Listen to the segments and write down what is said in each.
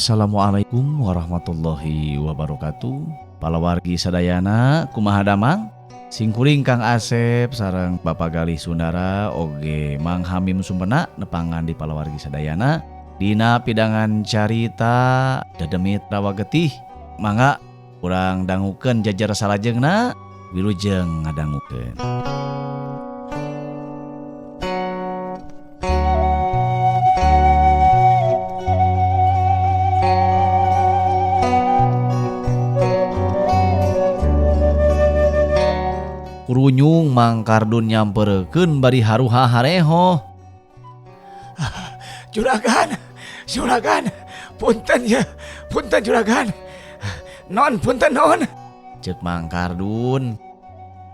Assalamualaikum warahmatullahi wabarakatuh. Palawargi sadayana kumaha damang? Singkuring Kang Asep sareng Bapak Galih Sundara oge Mang Hamim Sumpena nepangan di palawargi sadayana dina pidangan carita Dedemit Rawa Getih. Mangga urang dangukeun jajar salajengna wilujeng ngadangukeun. Kurunyung Mang Kardun nyamperkeun bari haruha hareho. Juragan, punten ya, punten juragan. Non, punten non. Cek Mang Kardun.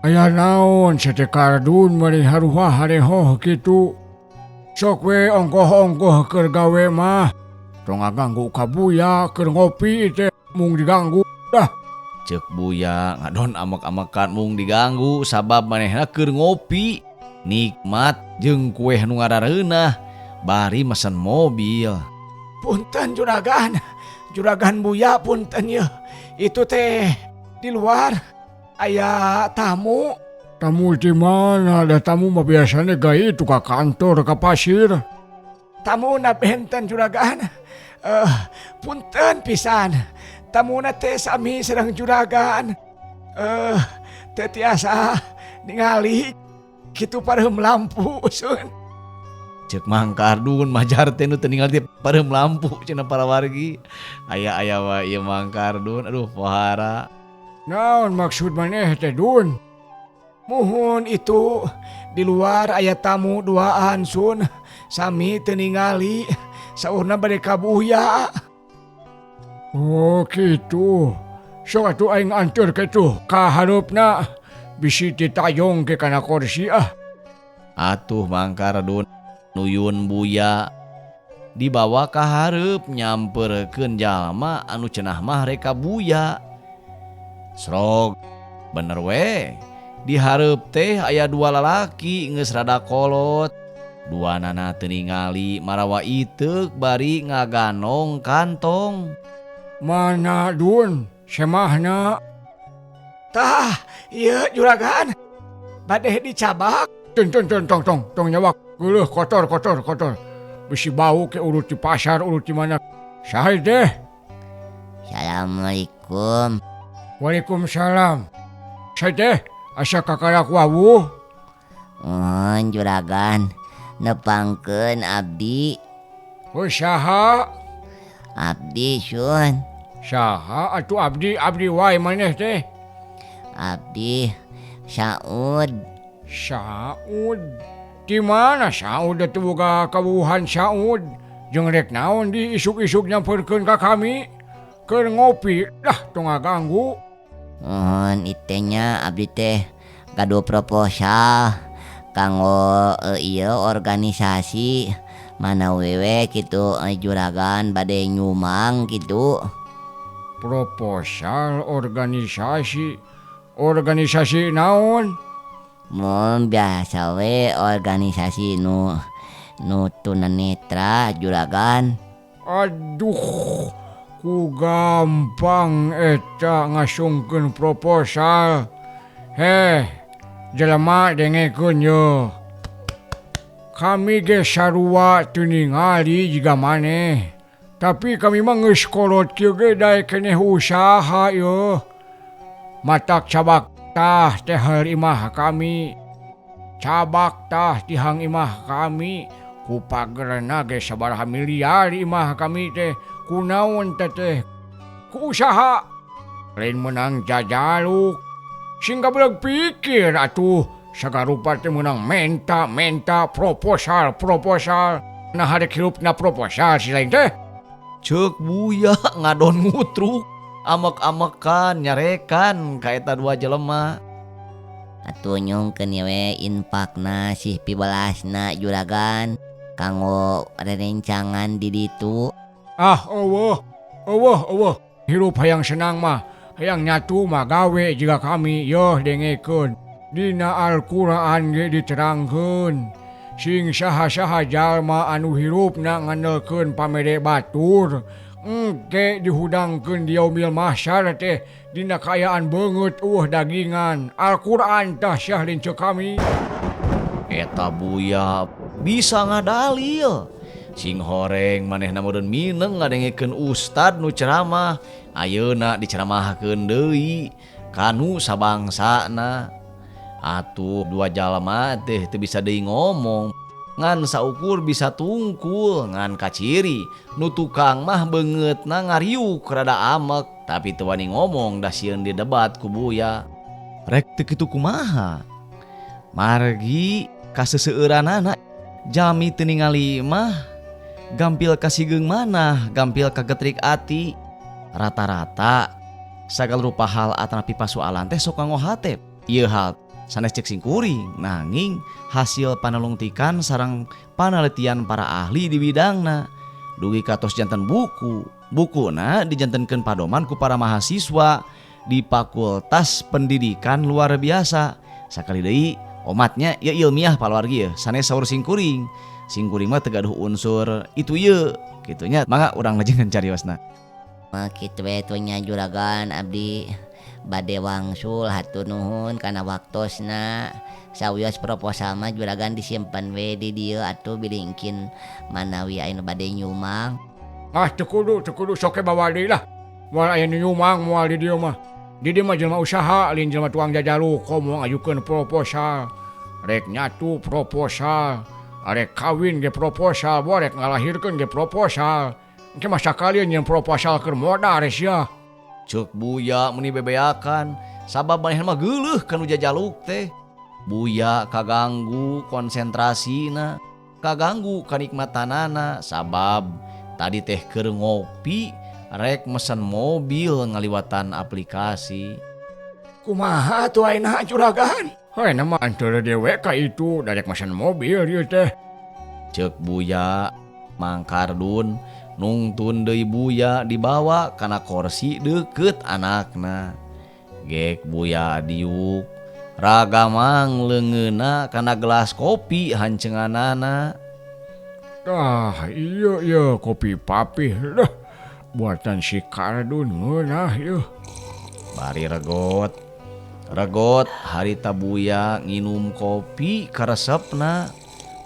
Aya naon sete Kardun bari haruha hareho kitu. Sok we ongkoh-ongkoh keur gawe mah. Tong ngaganggu ka Buya keur ngopi teh mung diganggu dah. Cek Buya ngadon amek-amekan mung diganggu sabab manehna keur ngopi nikmat jeung kueh nu ngarareunah bari mesen mobil. Punten juragan Buya punten ya. Itu teh di luar aya tamu. Tamu di mana? Ada tamu mah biasanya gaya itu ka kantor ka pasir. Tamu na benten juragan. Punten pisan. Tamuna teh sami sedang juragan. Teh tiasa ningali kitu pareum lampu sun. Cek Mang Kardun majar teh nu teu ningali pareum lampu cenah palawargi. Aya wae ieu Mang Kardun. Aduh pohara. Naon maksud maneh teh Dun? Muhun itu di luar aya tamu duaan sun. Sami teu ningali saurna bade ka Buya. Oh gitu. Sok atuh aing antur ke tuh ka hareupna bisi ditayong ke kana kursi ah. Atuh Mang Kardun nuyun Buya dibawa ka hareup nyamperkeun jalma anu cenah mah rek ka Buya. Srog bener we. Di hareup teh aya dua lalaki geus rada kolot. Duanana teu ningali marawa iteuk bari ngaganong kantong. Mana Dun? Semahna? Tah, iya juragan. Badeh dicabak. Tong nyawak. Geuleuh kotor. Bisi bau ke urut di pasar, urut di mana. Saha deh? Assalamualaikum. Waalaikumsalam. Saha deh? Asa kakarak wawuh. Juragan, nepangkeun abdi. Oh saha? Abdi sun. Saha atuh abdi wae maneh teh? Abdi Saud. Saud. Di mana Saud atuh boga kawuhan Saud? Jeung rek naon di isuk-isuk nyamperkeun ka kami? Keur ngopi dah tong ngaganggu. Itenya abdi teh gaduh proposal kanggo ieu organisasi mana wewe gitu juragan bade nyumang gitu. Proposal organisasi naon? Mun biasa we organisasi nu tunanetra juragan. Aduh, ku gampang eta ngasungkeun proposal. Jelema dengekeun yo. Kami ge sarua teu ningali jiga maneh. Tapi kami mah geus kolot kieu ge daek keneh usaha yo. Matak cabak tah teh imah kami. Cabak tah tihang imah kami. Ku pagerna ge sabaraha miliar imah kami teh. Kunaon teh? Ku usaha. Lain menang jajaluk. Singga belag pikir atuh. Sagarupa teh menang menta proposal. Nah hadek hirupna proposal si lain teh. Cek Buya ngadon ngutruk amek-amekan nyarekan ka eta dua jelema. Atuh nyungkeun we infakna sih 15na juragan kanggo rerencangan di ditu. Eueuh. Hirup hayang senang mah, hayang nyatu mah gawe jiga kami yoh dengekeun. Dina Al-Qur'an ge diterangkeun sing saha-saha jalma anu hirupna ngandelkeun pamede batur Engke dihudangkeun di yaumil mahsyar teh dina kayaan beungeut dagingan. Al-Qur'an tah syah linceuk kami. Eta buya bisa ngadalil. Sing horeng manehna meureun mineng ngadengekeun ustad nu ceramah. Ayeuna diceramahkeun deui kanu sabangsana. Atuh dua jalma teh teu bisa deui ngomong. Ngan saukur bisa tungkul ngan kaciri nu tukang mah beungeutna ngariuk rada amek tapi teu wani ngomong dah sieun di debat ku buya. Rek teu kitu kumaha? Margi ka seseueuranana jami teu ningali mah gampil ka sigeung manah gampil ka getrik ati. Rata-rata sagala rupa hal atanapi pasoalan teh sok nganggo hate. Ieu hal sanes cek sing kuring nanging hasil panelungtikan sareng panelitian para ahli di bidangna. Dugi katos janten bukuna dijantenkeun padoman ku para mahasiswa di Fakultas Pendidikan Luar Biasa. Sakali deui omatnya ya ilmiah paluargi ya sanes saur sing kuring mah teu gaduh unsur itu ye kitunya mangga urang lajengan cariosna. Kitu we tuh nya juragan abdi bade wangsul hatur nuhun kana waktosna. Sawios proposal mah juragan disimpen we di dieu atuh bilingkin manawi aya nu bade nyumang. Teu kudu sok bawa deui lah. Moal aya nu nyumang moal di dieu mah. Di dieu mah jelema usaha lain jelema tukang jajalu komo ngajukeun proposal. Rek nyatu proposal, arek kawin ge proposal, borek ngalahirkeun ge proposal. Engke mah sakalian nyeun proposal keur modal res ya. Cuk buya meni bebeakan sabab manehna mah geuleuh kanu jajaluk teh. Buya kaganggu konsentrasina, kaganggu kanikmatanana sabab tadi teh keur ngopi rek mesen mobil ngaliwatan aplikasi. Kumaha tuh ayeuna juragan? Heuh nama antara dewe ka itu darek mesen mobil ieu teh. Cek buya Mang Kardun nungtun deui buya dibawa kana kursi deukeut anakna. Gek buya diuk ragamang leungeuna kana gelas kopi hancenganana. Tah iya kopi papih dah buatan si Kardun ngeunah ieu. Bari regot harita buya nginum kopi karesepna.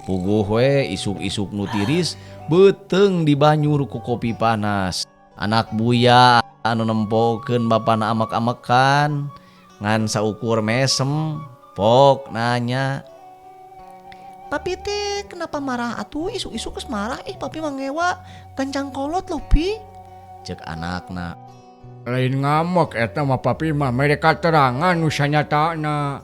Puguh we isuk-isuk nu tiris beteung dibanyur ku kopi panas. Anak buya anu nempokeun bapana amek-amekan ngan saukur mesem pok nanya, Papi teh kenapa marah atuh isuk-isuk geus marah papi mah ngewa gancang kolot loh pi. Cek anakna. Lain ngamuk eta mah papi mah mereka terangan nu sanyatana.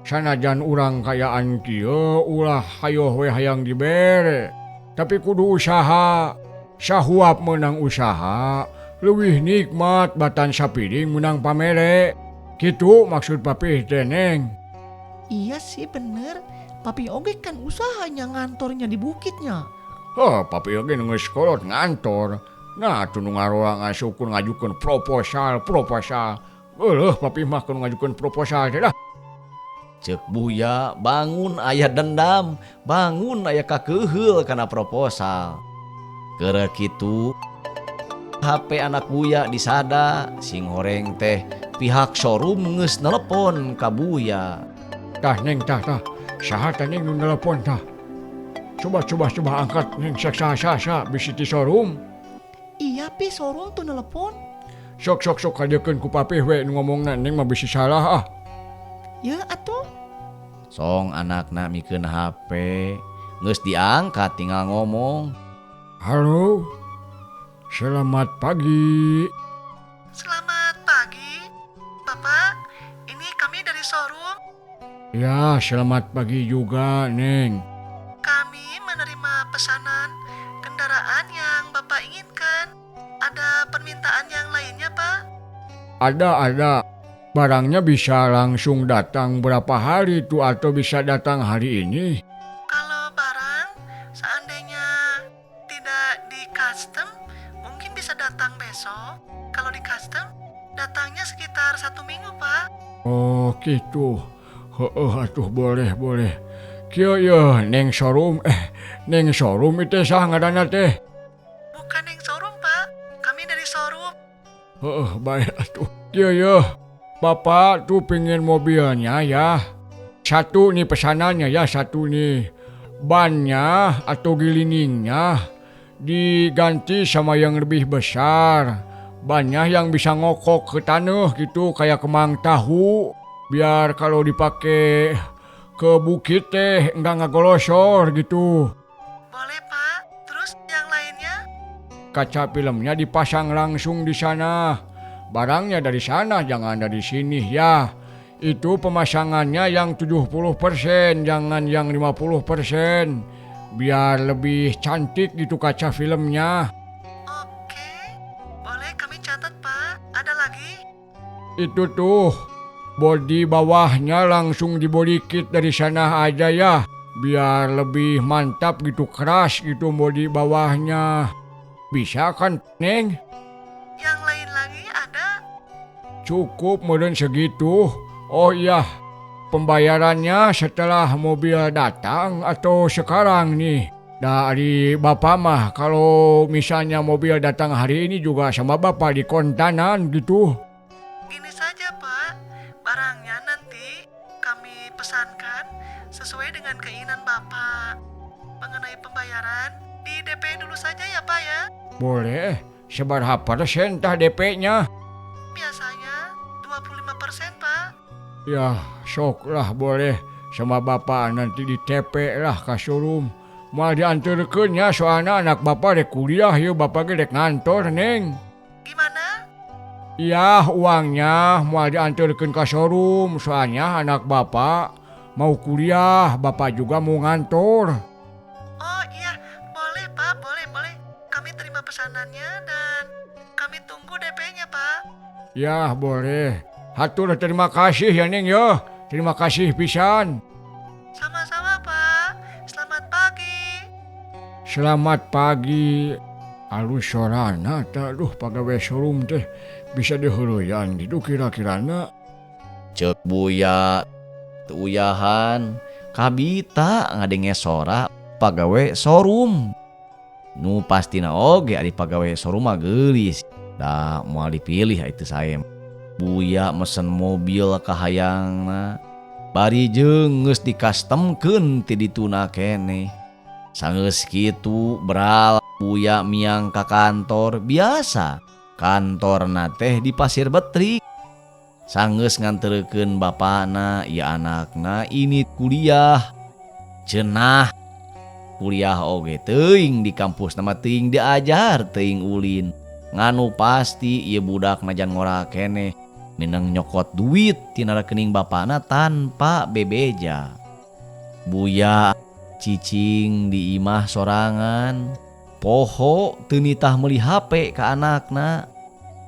Sanajan urang kayaan kieu ulah hayo we hayang dibere. Tapi kudu usaha. Sahuap menang usaha, leuwih nikmat batan sapiring menang pamere. Kitu maksud papi teh Neng. Iya sih bener, papi oge kan usahanya ngantornya di bukitnya. Papi oge geus kolot ngantor. Nah, tu nu ngaroa ngasukur ngajukeun proposal. Eueuh papi mah keur ngajukeun proposal teh dah. Cek buya bangun aya dendam, bangun aya kakeuheul kana proposal. Keur kitu HP anak buya disada, sing horeng teh pihak showroom geus nelepon ka buya. Tah Neng tah. Saha tah Neng nu nelepon tah? Coba angkat Neng sa bisi ti showroom. Iya pi sorong tuh nelpon. Sok kadekeun ku papi we nu ngomongna Neng mah bisi salah ah. Ya atuh. Song anakna mikeun HP, geus diangkat tinggal ngomong. Halo. Selamat pagi. Selamat pagi, Bapak. Ini kami dari showroom. Ya, selamat pagi juga, Neng. Kami menerima pesanan kendaraan yang Bapak inginkan. Ada permintaan yang lainnya, Pak? Ada. Barangnya bisa langsung datang berapa hari itu atau bisa datang hari ini? Kalau barang seandainya tidak di custom, mungkin bisa datang besok. Kalau di custom, datangnya sekitar 1 minggu, Pak. Oh gitu. Atuh boleh. Kieu ya Neng showroom itu sah ngaranna teh. Bukan yang showroom, Pak. di showroom. Baik atuh. Ya. Bapak tuh pengen mobilnya ya. Satu nih pesanannya ya, satu nih. Bannya atau giliningnya diganti sama yang lebih besar. Bannya yang bisa ngokok ke tanah gitu kayak kemang tahu. Biar kalau dipakai ke bukit teh enggak ngagolosor gitu. Boleh Pak, terus yang lainnya? Kaca filmnya dipasang langsung di sana. Barangnya dari sana, jangan dari sini ya. Itu pemasangannya yang 70%, jangan yang 50%. Biar lebih cantik gitu kaca filmnya. Oke, boleh kami catat Pak. Ada lagi? Itu tuh, bodi bawahnya langsung dibody kit dari sana aja ya. Biar lebih mantap gitu, keras gitu bodi bawahnya. Bisa kan, Neng? Yang lain lagi ada? Cukup meren segitu. Oh iya, pembayarannya setelah mobil datang atau sekarang nih? Dari Bapak mah, kalau misalnya mobil datang hari ini juga sama Bapak di kontanan gitu. Gini saja Pak, barangnya nanti kami pesankan sesuai dengan keinginan Bapak. Mengenai pembayaran, di DP dulu saja ya Pak ya. Boleh, seberapa persen tah DP-nya? Biasanya 25% Pak. Ya, sok lah boleh. Sama Bapak nanti di TP lah ke showroom. Mau diantarkeun nya soalnya anak Bapak dek kuliah ya, Bapak ge dek ngantor, Neng. Gimana? Iya, uangnya mau diantarkeun ke showroom soalnya anak Bapak mau kuliah, Bapak juga mau ngantor. Oh iya, boleh Pak, boleh. Kami terima pesanannya dan kami tunggu DP-nya Pak. Ya, boleh. Hatur terima kasih ya, Neng ya. Terima kasih pisan. Sama-sama Pak, selamat pagi. Selamat pagi. Alus sorana taduh pagawe showroom teh bisa diheureuyaan gitu kira-kirana. Cek Buya uyahan kabita ngadenge sora pagawe showroom. Nu pastina oge ari pagawe showroom mah geulis. Da moal dipilih itu saya. Buya mesen mobil kahayangna. Bari jeung geus dikastemkeun ti dituna keneh. Sanggeus kitu beral Buya miang ka kantor biasa. Kantorna teh di Pasir Betrik. Sanggeus nganterkeun bapana ieu anakna ini kuliah. Cenah kuliah oge teuing di kampus nama teuing diajar teuing ulin. Nganu pasti ieu budak najan ngora keneh mineng nyokot duit tina rekening bapana tanpa bebeja. Buya cicing di imah sorangan. Poho teu nitah meuli HP ka anakna.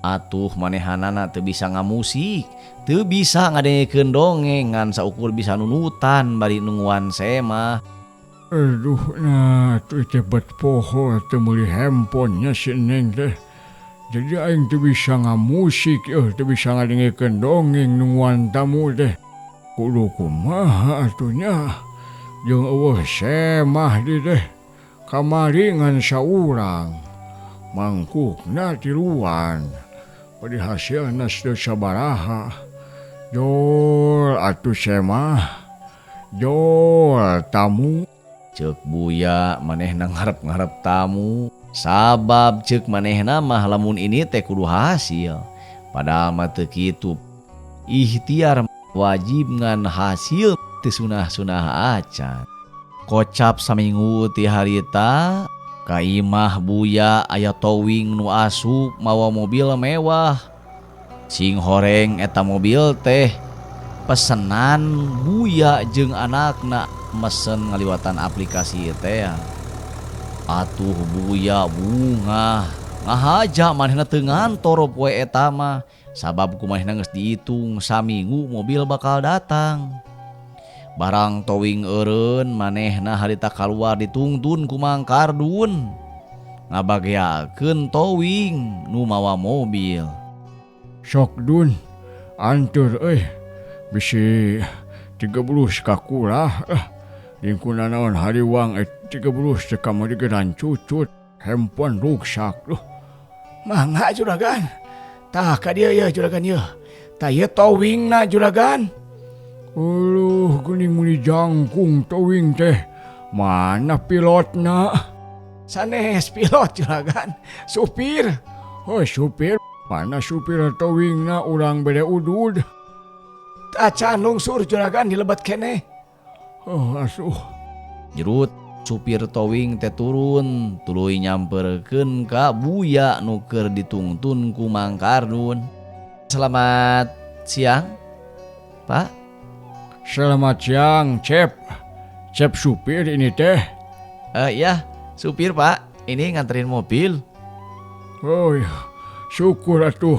Atuh manehanana teu bisa ngamusik, teu bisa ngadengekeun dongeng ngan saukur bisa nunutan bari nungguan semah. Aduh, nah tuh cepet poho teu meuli handphonenya si Neng teh. Jadi aing teu bisa ngamusik, teu bisa ngadengekeun dongeng nungguan tamu teh. Kudu kumaha atunya? Jeung eueuh semah di teh. Kamari ngan saurang. Mangkukna tiluan. Padi hasilna teu sabaraha. Jol atuh semah. Jol tamu. Cek Buya manehna ngarep-ngarep tamu. Sabab cek manehna mah lamun ini teh kudu hasil. Padahal mah teu kitu. Ikhtiar wajib ngan hasil teu sunah-sunah acan. Kocap saminggu ti harita ka imah Buya aya towing nu asup mawa mobil mewah. Sing horeng eta mobil teh pesenan Buya jeung anakna mesen ngaliwatan aplikasi teh. Atuh Buya bunga ngahaja manehna teu ngantor poe eta mah sabab kumanehna geus diitung saminggu mobil bakal datang. Barang towing eureun manehna harita kaluar ditungtun ku Mang Kardun ngabageakeun towing nu mawa mobil. Sok Dun, antur bisi 30 kakulah. Lingkungan naon hariwang 30 kamari geran cucut handphone ruksak. Mangga juragan. Tah ka dia ya juragan ya. Tah ieu towingna juragan. Uluh geuning muni jangkung towing teh. Mana pilotna? Sanes pilot juragan. Supir. Oh supir, mana supir towingna urang bede udud. Acan lungsur juragan di lebat kene. Oh asuh. Jerut supir towing teh turun tuluy nyamperkeun ka buya nu keur ditungtun ku Mang Kardun. Selamat siang, Pak. Selamat siang, Cep. Cep supir ini teh. Ya, supir Pak. Ini nganterin mobil. Oh ya, syukur atuh.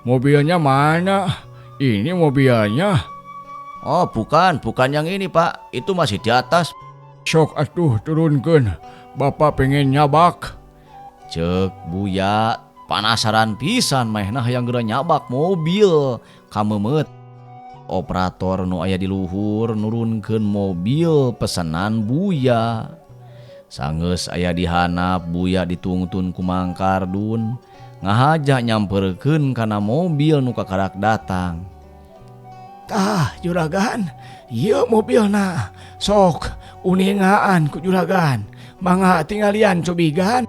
Mobilnya mana? Ini mobilnya. Oh bukan yang ini Pak. Itu masih di atas. Sok atuh turunkeun. Bapak pengen nyabak. Cek buya panasaran pisan maehna hayang geura nyabak mobil kamemet. Operator nu aya di luhur nurunkeun mobil pesanan buya. Sanggeus aya di handap buya ditungtun ku Mang Kardun ngahaja nyamperkeun kana mobil nu kakarak datang. Tah juragan, ieu mobilna. Sok uningaan ku juragan. Mangga tinggalian cobigan.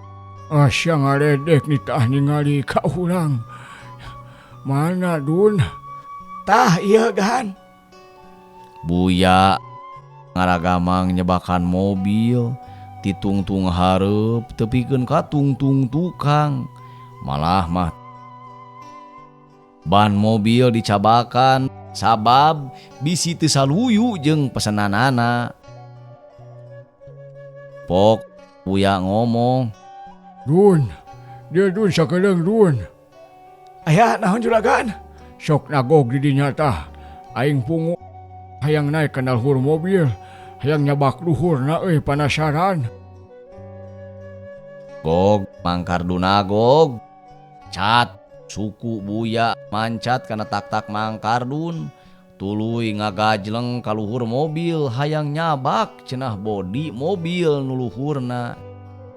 Asya ngaledek nitah ningali ka urang. Mana Dun? Tah iya gan. Buya ngaragamang nyebakan mobil ditungtung hareup tepikeun ka tungtung tukang. Malah mah ban mobil dicabakan sabab bisi teu saluyu jeung pesenanana. Pok buya ngomong, Dun, dia Dun sakedeung Dun. Aya naon juragan? Sok nagog di dinya tah. Aing pungu hayang naik ka luhur mobil. Hayang nyabak luhurna panasaran. Gog Mang Kardun agog. Cat suku buya mancat kana tak-tak Mang Kardun. Tuluy ngagajleng ka luhur mobil hayang nyabak cenah bodi mobil nu luhurna.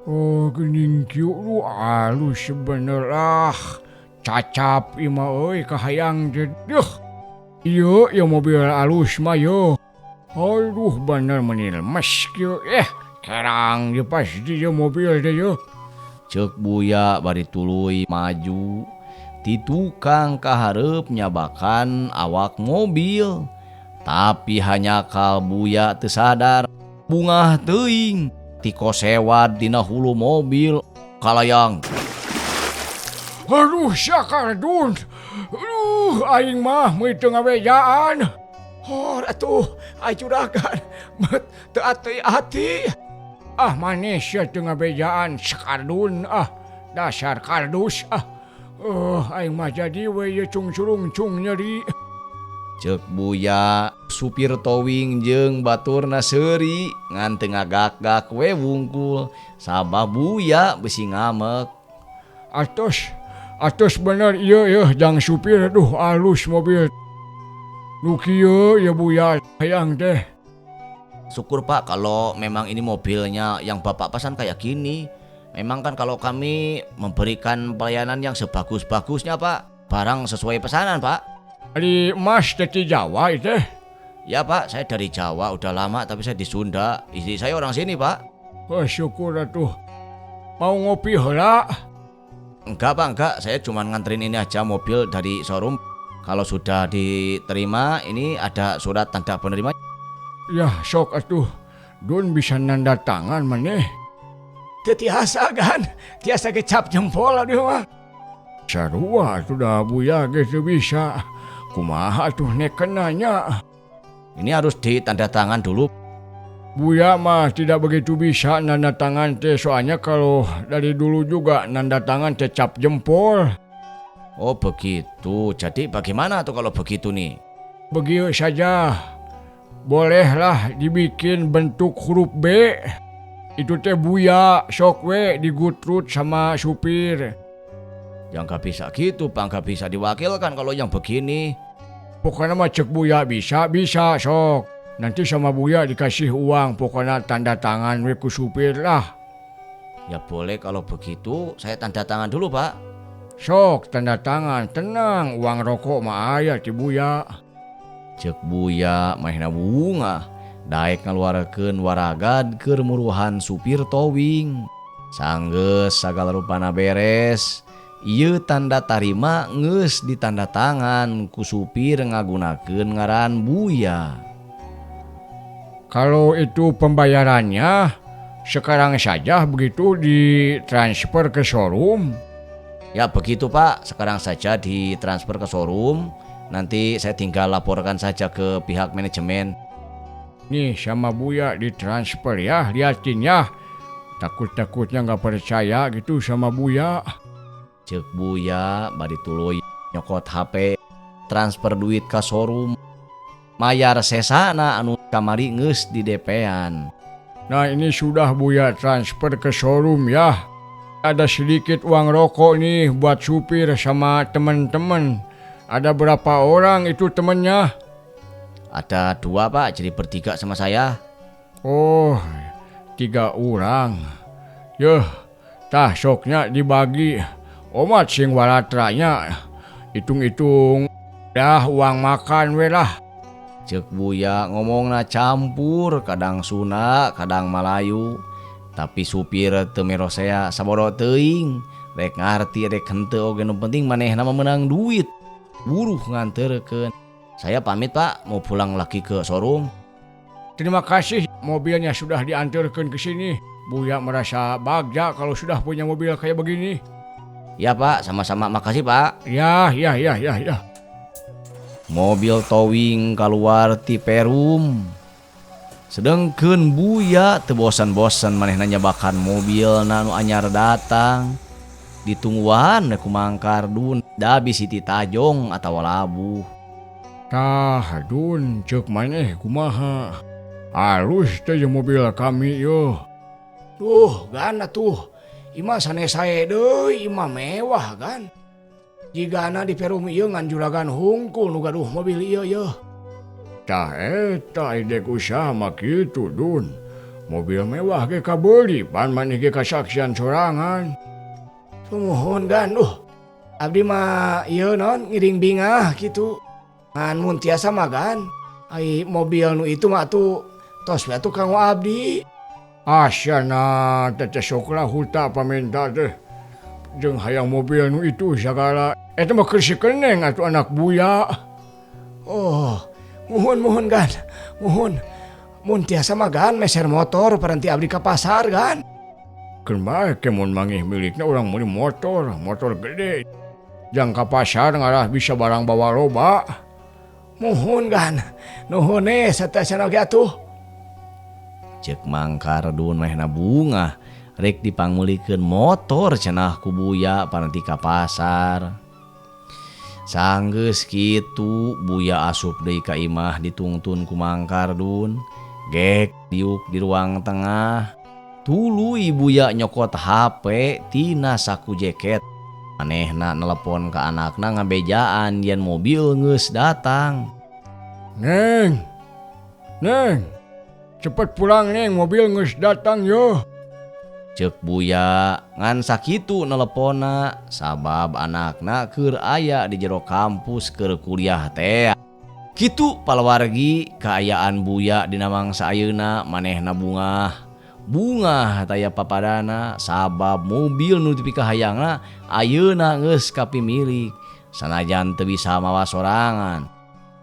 Oh geuning kieu lu alus bener ah. Cacap ima euy kahayang dedeuh. Ieu mobil alus mah yo. Aduh bener menil mes kieu kerang di pas di mobil teh yo. Cek buya bari tuluy maju ti tukang kahareup nyabakan awak mobil. Tapi hanya kal buya teu sadar bungah teuing ti kosewad dina hulu mobil kalayang. Aduh Kardun. Aduh aing mah meuli teu ngabejaan. Hor atuh, ay juragan. Bet teu ati-ati. Ah manis ya teu ngabejaan Kardun dasar kardus aing mah jadi we ye cung nyeri. Cek buya supir towing jeung baturna seuri ngan teu ngagak-gak we wungkul sabab buya besi ngamek. Atos bener iya jang supir aduh alus mobil. Nu kieu ya buya hayang teh. Syukur Pak kalau memang ini mobilnya yang Bapak pesan kayak gini. Memang kan kalau kami memberikan pelayanan yang sebagus-bagusnya Pak. Barang sesuai pesanan Pak. Dari Mas dari Jawa itu? Ya Pak, saya dari Jawa udah lama tapi saya di Sunda. Istri saya orang sini Pak. Oh syukur atuh. Mau ngopi heula? Enggak Pak, enggak. Saya cuma nganterin ini aja mobil dari showroom. Kalau sudah diterima ini ada surat tanda penerima. Ya sok atuh. Dun bisa nanda tangan maneh. Teu tiasa gan. Tiasa kecap jempol aduh mah. Sarua sudah buya gitu bisa. Kumaha tuh neken nanya. Ini harus ditanda tangan dulu. Buya mah tidak begitu bisa nanda tangan teh soalnya kalau dari dulu juga nanda tangan teh cap jempol. Oh begitu. Jadi bagaimana tuh kalau begitu nih? Begitu saja. Bolehlah dibikin bentuk huruf B. Itu teh buya sok we digutrut sama supir. Yang gak bisa gitu Pak, gak bisa diwakilkan kalau yang begini. Pokoknya mah cek buya bisa sok. Nanti sama buya dikasih uang, pokoknya tanda tangan we ku supir lah. Ya boleh kalau begitu saya tanda tangan dulu Pak. Sok tanda tangan, tenang, uang rokok mah aya ti Buya. Cek Buya mahna bunga. Daek ngaluarkeun waragad keur muruhan supir towing. Sanggeus sagala rupana beres. Ieu tanda tarima geus ditanda tangan ku supir ngagunakeun ngaran Buya. Kalau itu pembayarannya sekarang saja begitu ditransfer ke showroom. Ya begitu Pak, sekarang saja ditransfer ke showroom. Nanti saya tinggal laporkan saja ke pihak manajemen. Nih sama Buya ditransfer ya, liatin ya. Takut-takutnya nggak percaya gitu sama Buya. Cek Buya bari tuluy nyokot HP, transfer duit ke showroom. Mayar sesana anu kamari geus di DP-an. Nah ini sudah Buya transfer ke showroom ya. Ada sedikit uang rokok nih buat supir sama teman-teman. Ada berapa orang itu temennya? Ada 2 Pak, jadi bertiga sama saya. Oh, 3 orang. Yuh, tah soknya dibagi. Omat sing walatranya. Hitung-hitung dah uang makan we lah. Cek Buya ngomongna campur, kadang Sunda, kadang Malayu. Tapi supir teu merosea sabodo teuing. Rek ngarti rek henteu oge nu penting manehna menang duit. Buruh nganterkeun. Saya pamit Pak, mau pulang lagi ke showroom. Terima kasih, mobilnya sudah diantarkan ke sini. Buya merasa bagja kalau sudah punya mobil kayak begini. Ya Pak, sama-sama makasih Pak. Ya. Mobil towing keluar ti perum. Sedengkeun Buya teu bosan-bosan manehna nyabakan mobil anu anyar datang. Ditungguan ku Mang Kardun da bisi ti Tajong atawa labuh. Tah, Dun, cek maneh kumaha. Halus teh mobil kami yo. Duh, gana tuh. Ima sanesaya deui, ima mewah kan. Jigana di perum ieu ngan juragan hungkul nu gaduh mobil ieu yeuh. Tah eta ide usaha mah kitu, Dun. Mobil mewah ge kabeuli pan maneh ge kasaksian sorangan. Tumuhun gan abdi mah ieu non ngiring bingah kitu. Ngan mun tiasa mah gan. Ai mobil nu itu mah tuh tos we atuh kanggo abdi. Asyana teh soklah huta paminta teh. Jeung hayang mobil nu itu sagala. Eta mah keur si keneng atuh anak Buya. Oh, muhun gan. Muhun. Mun tiasa mah gan meser motor paranti abdi ka pasar gan. Keun bae ke mun mangih milikna urang meuli motor gede. Jang ka pasar ngarah bisa barang bawa loba. Muhun gan. Nuhun satasana oge atuh. Cek Mang Kardun mahna bunga. Rek dipanggulikeun motor cenah ku Buya paranti ka pasar. Sanggeus kitu Buya asup deui ka imah ditungtun ku Mang Kardun. Gek diuk di ruang tengah. Tuluy Buya nyokot HP tina saku jaket. Manehna nelepon ka anakna ngabejaan yen mobil geus datang. Neng, cepet pulang Neng, mobil geus datang yo. Cek Buya ngan sakitu neleponna sabab anakna keur aya di jero kampus keur kuliah teh. Kitu palawargi kaayaan Buya dina mangsa ayeuna manehna bunga taya papadana sabab mobil nu tepi kahayangna ayeuna geus kapimilik sanajan teu bisa mawa sorangan.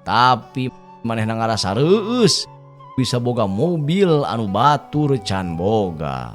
Tapi manehna ngarasa reueus bisa boga mobil anu batur can boga.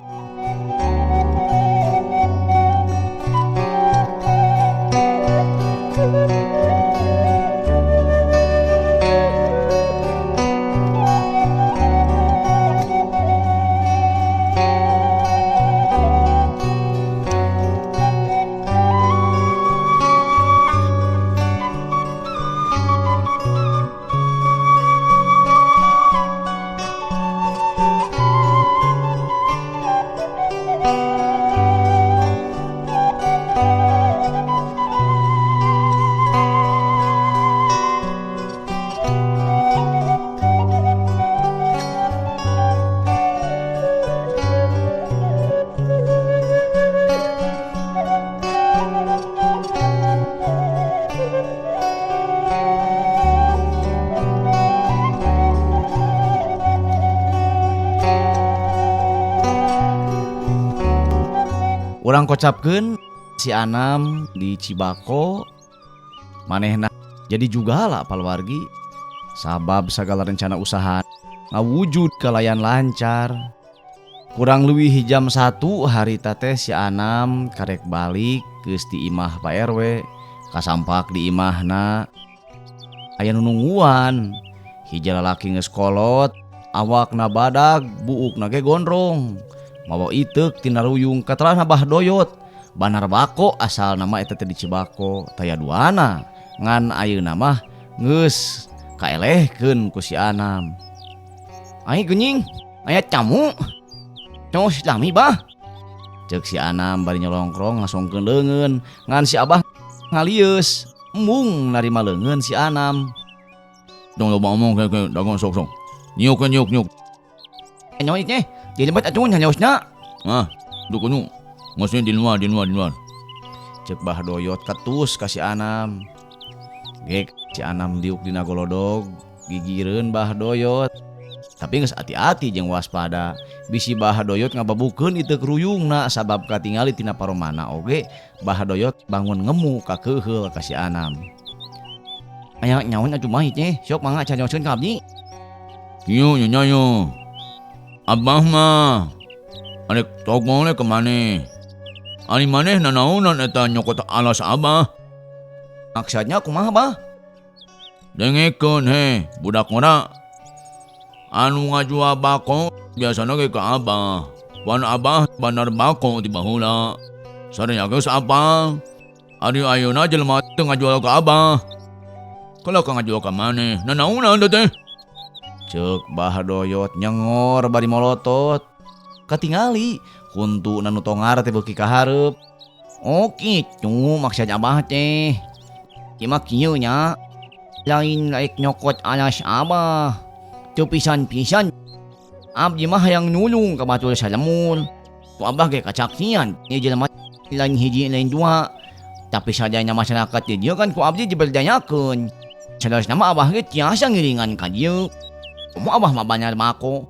Urang kocapkeun si Anam di Cibako manehna jadi juga lah paluargi sabab segala rencana usaha ngawujud kalayan lancar. Kurang lebih jam 1 hari tate si Anam karek balik geus di imah Pak RW kasampak di imahna aya nunungguan hiji lalaki geus kolot awakna badag buukna ge gondrong mawa iteuk tina ruyung katerana bah doyot banar bako asal nama eta teh di Cibako taya duana ngan ayeuna mah geus kaelehkeun ku si Anam. Ai geuning aya camu Cos lami bah cek si Anam bari nyolongkrong ngasongkeun leungeun ngan si Abah ngalius embung narima leungeun si Anam. Dong loba omong kayak dagon sok nyuk. Nyoit nya di lembat acun hanyausna. Ah, dukunu. Maksudnya di luar. Cek bah doyot katus ka si Anam. Gek si Anam diuk dina golodog gigireun bah doyot. Tapi geus hati-hati jeung waspada. Bisi bah doyot ngababukeun iteuk ruyungna sabab katingali tina paromana oge bah doyot bangun ngemu ka keuheul ka si Anam. Aya nyaon atuh mah teh, sok mangga caroskeun ka abdi. Kieu nyanyo. Abah mah arek togong le kemana? Ari maneh nanaonan eta nyokot alas Abah? Maksudnya kumaha bah? Dengekeun he, budak ngora. Anu ngajua bako biasana ge ka Abah. Wan Abah banar bako ti baheula. Sarenya geus apa? Ari ayeuna jelema teu ngajual ka Abah. Kalau ka ngajual ka maneh, nanaonan teh? Cek bah doyot nyengor bari molotot. Katingali kuntu nanu tongar teh beuki ka hareup. Oh kitu maksud Abah teh. Ieu mah kieu nya. Lain laik nyokot alas Abah. Teu pisan-pisan abdi mah hayang nulung ka batul salemul. Tu Abah ge kacaksian ieu jelema lain hiji lain dua. Tapi sadayana masyarakat di dieu kan ku abdi diberdayakeun. Sadarosna mah Abah ge tiasa ngiringan ka dieu. Kumaha Abah mah banyak bako.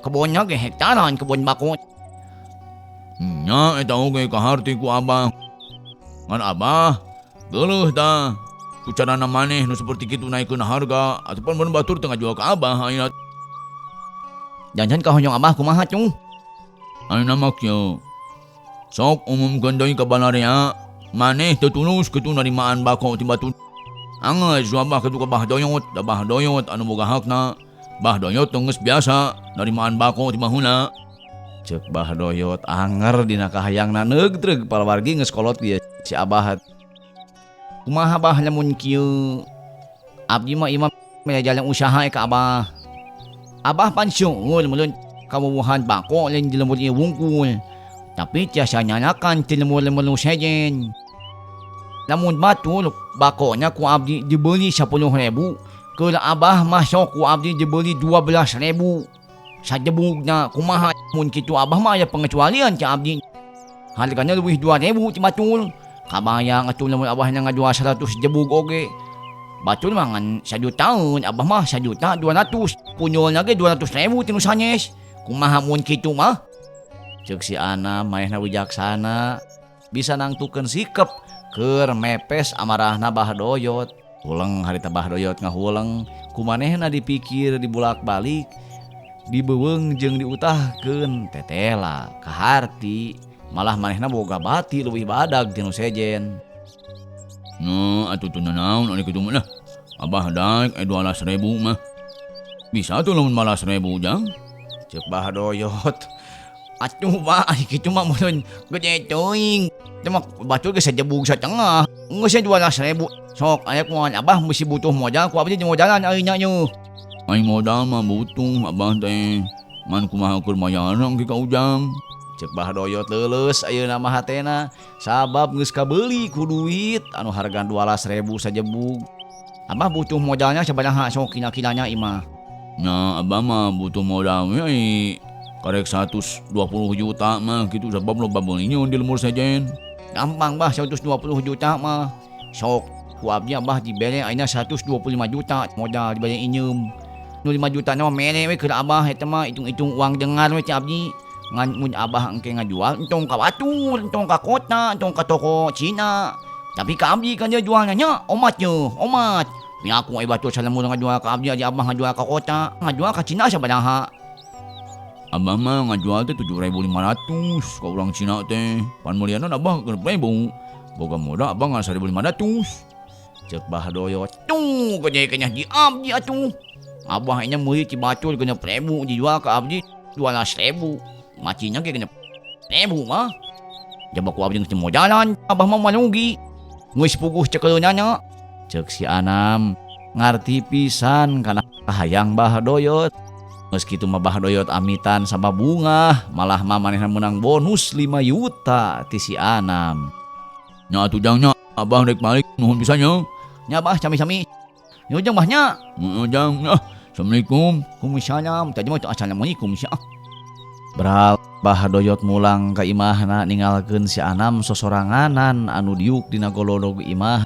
Kebunnya ge hektaran kebun bako. Nya eta oge kaharti ku Abah. Ngan Abah geuleuh tah. Ku carana maneh nu saperti kitu naikeun harga ataupun mun batur teu ngajual ka Abah ayeuna. Jangan ka hoyong Abah kumaha cung? Ayeuna mah kieu. Sok umumkeun deui ka balarea, maneh teu tulus kitu narimaan bako ti batur. Angeus Abah kitu ka Bah Doyot, da Bah Doyot anu boga hakna. Bah Doyot teu geus biasa narimaan bako ti baheula. Cek bah doyot anger dina kahayangna neugdreug palawargi geus kolot dia si Abah. Kumaha bah lamun kieu? Abdi mah imam jalan usaha ka Abah. Abah pansyul mulun kamubuhan bako lain di lemur ieu wungkul. Tapi tiasa nyanakan ti lemur-lemur sejen. Lamun batul bakonya ku abdi dibeli 10.000. Keula Abah masuk ku abdi dibeli 12.000. Sajebugna kumaha mun kitu Abah mah aya pengecualian ti abdi. Hargana leuwih 2.000 ti batul. Kabayang atuh lamun Abah ngajual 100 jebug oge. Batul mah ngan 1 jutaan, Abah mah 1.200.000. Punyolna ge 200.000 ti nu sanes. Kumaha mun kitu mah? Ceuk si Anam manehna wijaksana. Bisa nangtukeun sikep keur mepes amarahna Bah Doyot. Huleng harita Bah Doyot ngahuleng, kumanehna dipikir dibulak-balik, dibeuweung jeung diutahkeun tetela kaharti. Malah manehna boga bati leuwih badag ti nu sejen. No, atuh teu nanaon ari kitu mah. Abah daek 12.000 mah. Bisa tuh lamun 12.000 jang. Ceuk Bah Doyot. Atuh Bah, ari kitu mah mun gede teuing. Teu mah batul ge sajebug satengah. Geus 12.000. Sok aya kumaha Abah mesti butuh modal ku abdi jeung modalan ayeuna nya. Ai modal mah butuh Abah teh. Man kumaha keur mayarang ge ka ujang. Cek Bah Doyot leuleus ayeuna mah hatena sabab geus kabeuli ku duit anu harga 12.000 sajebug. Abah butuh modalnya sabaraha sok kina-kinanya imah. Nya Abah mah butuh modal we karek 120 juta mah kitu sabab loba beulingnya di lemur sejen. Gampang Bah 120 juta mah. Sok ku abdi Abah dibere ayeuna 125 juta modal dibere inyeum. Nu 5 juta na mere we keur Abah eta mah hitung-hitung uang dengar we ti abdi. Ngan mun abah engke ngajual entong ka batur, entong ka kota, entong ka toko Cina. Tapi ka abdi kan dia jualnya nya omatnya, omat. Mi aku ai batur salam mun ngajual ka abdi aja abah ngajual ka kota, ngajual ka Cina sabaraha. Abah mah ngajual teh 7.500 ka urang Cina teh. Pan mulianan abah 6.000. Boga modal abah ngan 1.500. Cek bah doyot, tuh kenya di abdi atuh. Abah nya meuli ci batur kena 1.000 dijual ka abdi 12.000. Macinya ge kena 1.000 mah. Jaba ku abdi geus mau jalan, abah mah malugi. Geus puguh cekeulna nya. Cek si Anam ngarti pisan kana kahayang bah doyot. Meski itu mah bah doyot amitan sama bunga, malah mah manehna menang bonus 5 juta ti si Anam. Nya atuh jangnya abah rek balik nuhun pisannya. Nya bah sami-sami. Nyujeng bahnya. Jang, Assalamualaikum. Kumisalam, tadi mah assalamualaikum sia. Beral bah doyot mulang ka imahna ningalkeun si Anam sosoranganan anu diuk dina golodog imah.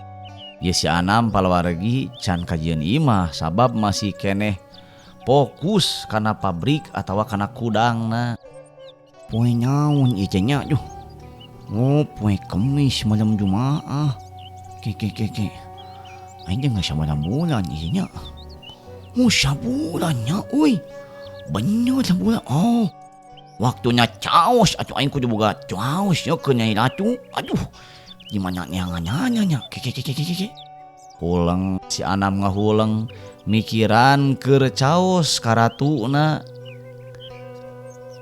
Ye si Anam palawargi can kajieun imah sabab masih keneh fokus kana pabrik atawa kana kudangna. Poe naon ieu nya duh. Oh, poe Kemis malam Jumaah. Ke. Aing geus sabarang bulan ieu nya. Oh, sabulannya euy. Bener sabulan. Oh. Waktunya caos atuh aing kudu boga caos ya ke Nyai Ratu. Aduh. Gimana neangannya ke. Huleng si Anam ngahuleng mikiran keur caos ka ratuna.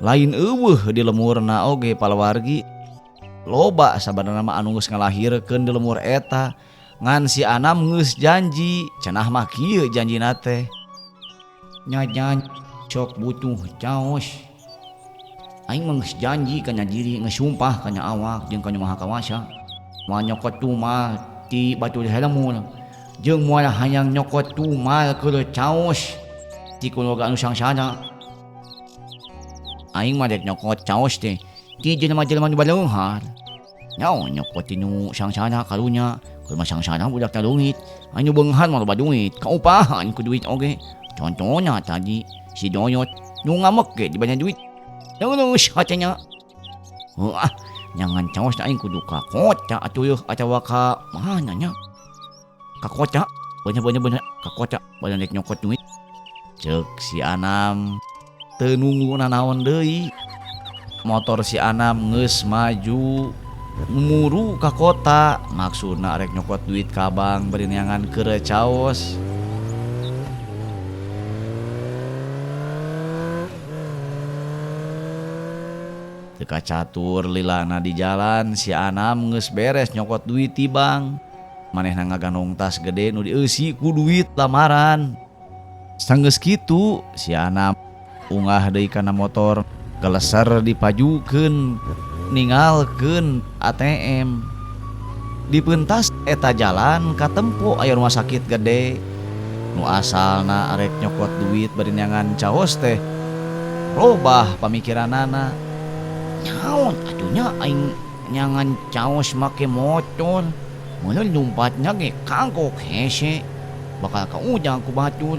Lain eueuh di lemurna oge palawargi. Loba sabarana mah anu geus ngalahirkeun di lemur eta. Ngan si Anam geus janji, cenah mah kieu janjina teh. Nyajan sok butuh caos. Aing mah geus janji kana diri, geus sumpah kana awak jeung kana Maha Kawasa. Moal nyokot tumal ti batur helmul. Jeung moal hayang nyokot tumal keur caos ti kulawarga anu sangsana. Aing mah rek nyokot caos teh ti jelema-jelema nu baleunghar. Nyaon nyokot ti nu sangsana karunya. Keur sangsana budak talungit, anu beunghar mah loba duit, kaupahan ku duit oge. Contohnya tadi si doyot nu ngamek ge dibanya duit. Terus hatenya. Nyangan caos aing kudu ka kota atuh yeuh atawa ka mana nya? Ka kota, bener ka kota bade rek nyokot duit. Ceuk si Anam teu nunggu nanaon deui. Motor si Anam geus maju muru ka kota, maksudna arek nyokot duit ka bank bari neangan keur caos. Teu kacatur lilana di jalan si Anam geus beres nyokot duit ti bank. Manehna ngagandong tas gede nu dieusi ku duit lamaran. Sanggeus kitu si Anam unggah deui kana motor, geleser dipajukeun ningalkeun ATM. Dipeuntas eta jalan katempo aya rumah sakit gede nu asalna arek nyokot duit bari neangan caos teh robah pamikiranana. Nyaon atunya aing neangan caos make motor, mun lumpatnya ge kangkok hese bakal kaujang ku batur.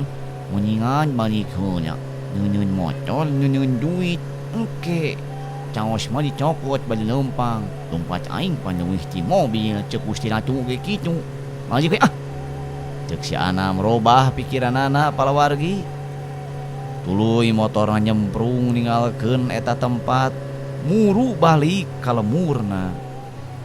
Muningan balik heula neuneun motor neuneun duit engke caos mah dicokot bari lempang. Lompat aing paneuih ti mobil ceuk Gusti Ratu ge kitu. Maji we Ceuk si Anam robah pikiranana palawargi. Tuluy motorna nyemprung ninggalkeun eta tempat, muru balik ka lemurna.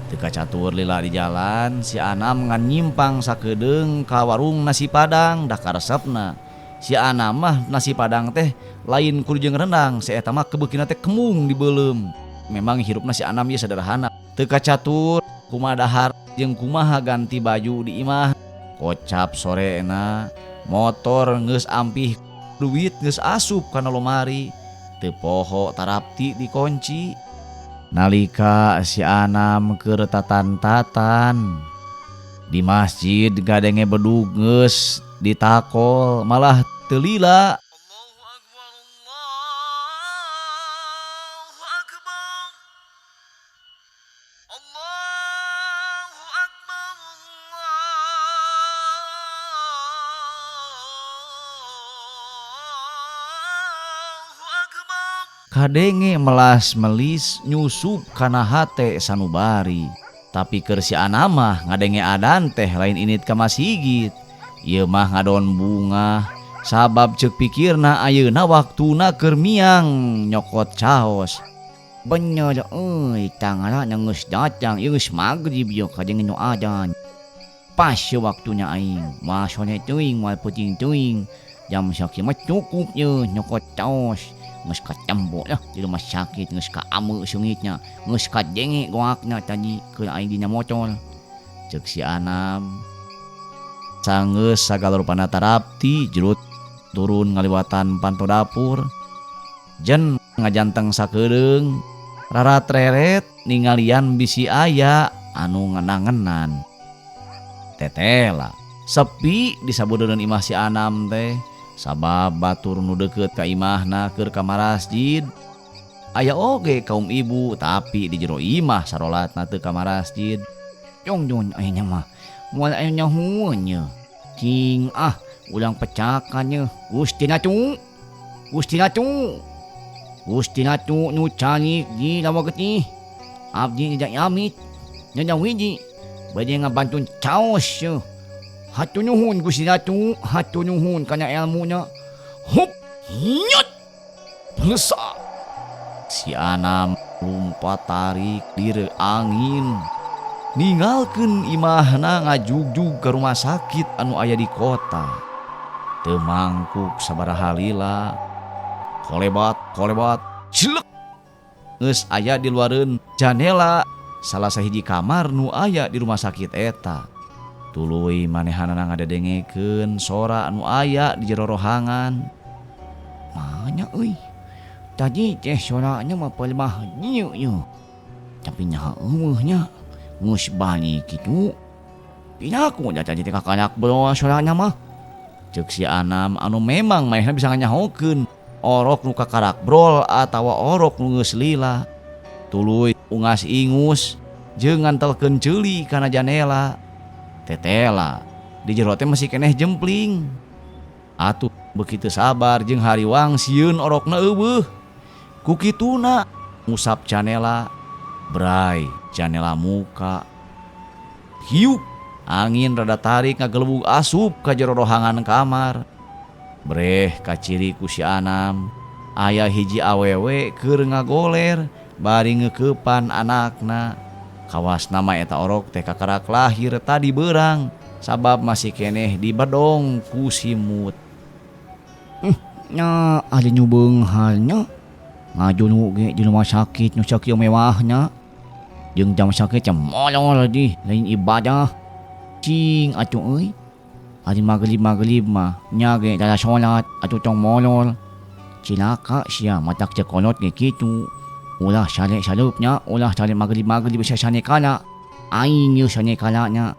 Teu kacatur lila di jalan si Anam ngan nyimpang sakedeung ka warung nasi Padang dah karesepna. Si Anam mah nasi Padang teh lain kudu jeung rendang, si eta mah kebeukina teh kemung dibeulem. Memang hirupna si Anam ieu sederhana. Teu kacatur kumaha dahar jeung kumaha ganti baju di imah. Kocap sorena motor geus ampih duit geus asup kana lomari. Teu poho tarapti dikunci. Nalika si Anam keur tatan-tatan di masjid gadenge bedug geus ditakol malah teu lila. kadenge melas melis nyusup kana hate sanubari. Tapi keur si Anam mah ngadenge adan teh lain init ka masigit. Ieu mah ngadon bunga sabab ceuk pikirna ayeuna waktuna keur miang nyokot caos. Bener euy tangala geus datang geus magrib yo kadenge nu adan. Pas waktunya aing masone teuing moal peuting teuing. Jam sakit mah cukup ye nyokot caos. Geus kacambo lah di rumah sakit geus kaameu sungitnya. Geus kadenge goakna tadi keur aing dina motor. Ceuk si Anam. Sanggeus sagala rupana tarapti jerut turun ngaliwatan panto dapur. Jen ngajanteng sakeureung rarat reret ningalian bisi aya anu ngenang-ngenan. Tetela sepi di sabudeureun imah si Anam teh sabab batur nu deukeut ka imahna keur ka masjid. Aya oge kaum ibu tapi di jero imah sarolatna teu ka masjid. Jong aya mah moal aya nyahueun nya. Cing ulang pecakan nya. Gusti Ratu nu canik di lawa getih. Abdi tidak yamit. Nya wiji bade ngabantun caos nya. Hatur nuhun Gusti Ratu, hatur nuhun kana ilmunya. Hup, nyut. Lesa. Si Anam lompat tarik dire angin. Ninggalkeun imahna ngajugjug ke rumah sakit anu aya di kota. Teu mangkuk sabaraha lila. Kolebat, cilek. Geus aya di luareun jendela salah sahiji kamar nu aya di rumah sakit eta. Tuluy manehanana ngadedengekeun sora anu aya di jero rohangan. Manya euy. Tadi teh soranya mah pelemah dieu. Tapi nya eueuhnya geus balik kitu. Pinaku da tadi teh kakanak bro soranya mah. Ceuk si Anam anu memang maehna bisa nganyahokeun orok nu kakarak brol atawa orok nu geus lila. Tuluy ungas ingus jeung ngantelkeun ceuli kana jendela. Tetela di jero teh masih keneh jempling. Atuh bekitu sabar jeung hariwang sieun orokna eueuh. Ku kituna ngusap jendela, bray jendela muka. Hiuk angin rada tarik ngagelebug asup ka jero rohangan kamar. Breh kaciri ku si Anam aya hiji awewe keur ngagoler bari ngeukepan anakna. Kawas nama eta orok teh kakarak lahir tadi beurang sabab masih keneh dibedong ku simut. Nya ali nyubeung halnya ngajunu ge di rumah sakit nu sakieu mewahnya. Jeung jam sakit molol di lain ibadah. Cing atuh euy. Ari magrib mah nya ge dala salat atuh tong molol. Cilaka sia matak cekolot ge kitu. Ulah sare salupnya, ulah sare magrib bisa sane kala. Aing ieu sane kalanya.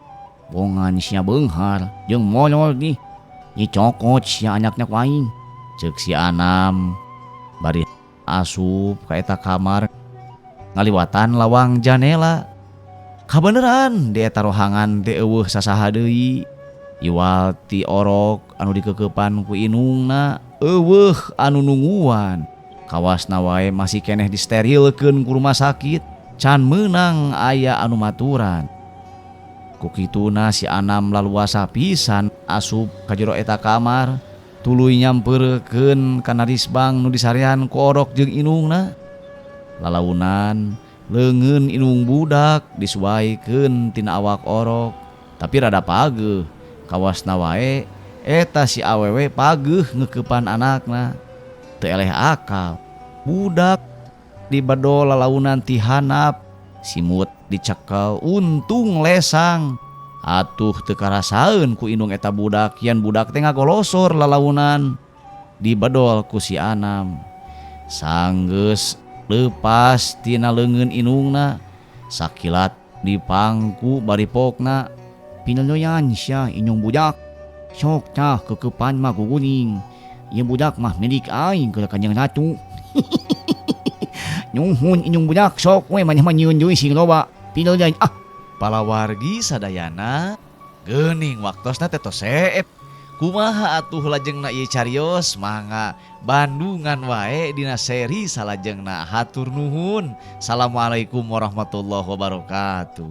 Bongan sia beunghar jeung molol di. Dicokot sia anakna ku aing. Ceuk si Anam bari asup ka eta kamar ngaliwatan lawang jendela. Kabeneran di eta rohangan teh eueuh sasaha deui. Iwal ti orok anu dikeukepan ku inungna eueuh anu nungguan. Kawasna wae masih keneh disterilkeun ku rumah sakit. Can meunang aya anu maturan. Ku kituna si Anam laluasa pisan asup ka jero eta kamar. Tuluy nyampeurkeun kana risbang nu disarean ku orok jeung inungna. Lalaunan leungeun inung budak disuaikeun tina awak orok. Tapi rada pageuh. Kawasna wae eta si awewe pageuh ngeukepan anakna. Teu eleh akal. Budak dibedol lalaunan ti handap. Simut dicekel untung lesang. Atuh teu karasaeun ku indung eta budak yen budak teh ngagolosor lalaunan. Dibedol ku si Anam. Sanggeus leupas tina leungeun inungna. Sakilat dipangku baripokna. Pinaloyan sia inung budak. Sok tah keukepan mah guguning. Ieu budak mah milik aing keur Kanjeng Ratu. Nuhun inung budak sok we maneh mah nyieun deui sing loba. Pinaloyan Palawargi sadayana geuning waktosna teh tos seep. Kumaha atuh lajengna ieu carios mangga Bandungan wae dina seri salajengna. Hatur nuhun. Assalamualaikum warahmatullahi wabarakatuh.